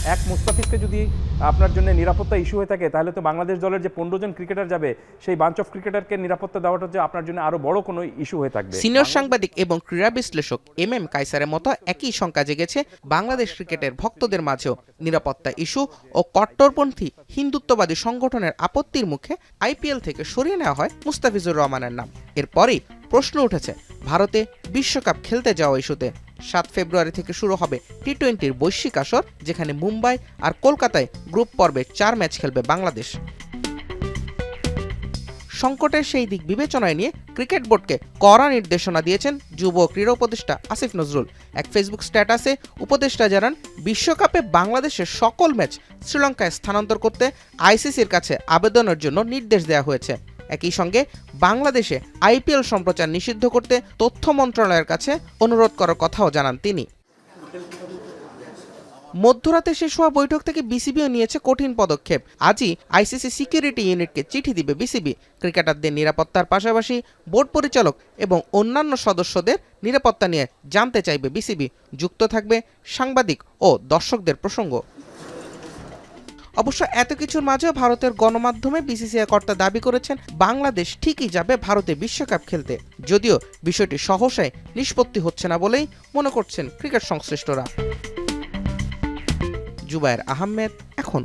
এক মুস্তাফিজকে যদি আপনার জন্য নিরাপত্তা ইস্যু হয়ে থাকে, তাহলে তো বাংলাদেশ দলের যে 15 জন ক্রিকেটার যাবে, সেই বাঞ্চ অফ ক্রিকেটারকে নিরাপত্তা দেওয়াটা যে আপনার জন্য আরো বড় কোনো ইস্যু হয়ে থাকবে। সিনিয়র সাংবাদিক এবং ক্রীড়া বিশ্লেষক এম কাইসারের মতো একই শঙ্কা জেগেছে বাংলাদেশ ক্রিকেটের ভক্তদের মাঝেও। নিরাপত্তা ইস্যু ও কট্টরপন্থী হিন্দুত্ববাদী সংগঠনের আপত্তির মুখে আইপিএল থেকে সরিয়ে নেওয়া হয় মুস্তাফিজুর রহমানের নাম। এরপরই প্রশ্ন উঠেছে ভারতে বিশ্বকাপ খেলতে যাওয়া ইস্যুতে। 7 ফেব্রুয়ারি থেকে শুরু হবে টি-20-র বৈশ্বিক আসর, যেখানে মুম্বাই আর কলকাতায় গ্রুপ পর্বে 4 ম্যাচ খেলবে বাংলাদেশ। সংকটের সেই দিক বিবেচনায় নিয়ে ক্রিকেট বোর্ডকে কড়া নির্দেশনা দিয়েছেন যুব ক্রীড়া উপদেষ্টা আসিফ নজরুল। এক ফেসবুক স্ট্যাটাসে উপদেষ্টা জানান, বিশ্বকাপে বাংলাদেশের সকল ম্যাচ শ্রীলঙ্কায় স্থানান্তর করতে আইসিসির কাছে আবেদনের জন্য নির্দেশ দেওয়া হয়েছে। একই সঙ্গে বাংলাদেশে আইপিএল সম্প্রচার নিষিদ্ধ করতে তথ্য মন্ত্রণালয়ের কাছে অনুরোধ করার কথাও জানান তিনি। মধ্যরাতে শেষ হওয়া বৈঠক থেকে বিসিবিও নিয়েছে কঠিন পদক্ষেপ। আজই আইসিসি সিকিউরিটি ইউনিটকে চিঠি দিবে বিসিবি। ক্রিকেটারদের নিরাপত্তার পাশাপাশি বোর্ড পরিচালক এবং অন্যান্য সদস্যদের নিরাপত্তা নিয়ে জানতে চাইবে বিসিবি। যুক্ত থাকবে সাংবাদিক ও দর্শকদের প্রসঙ্গ। অবশ্য এত কিছুর মাঝেও ভারতের গণমাধ্যমে বিসিসিআই কর্তা দাবি করেছেন বাংলাদেশ ঠিকই যাবে ভারতে বিশ্বকাপ খেলতে, যদিও বিষয়টি সহসায় নিষ্পত্তি হচ্ছে না বলেই মনে করছেন ক্রিকেট সংশ্লিষ্টরা। জুবায়ের আহমেদ, এখন।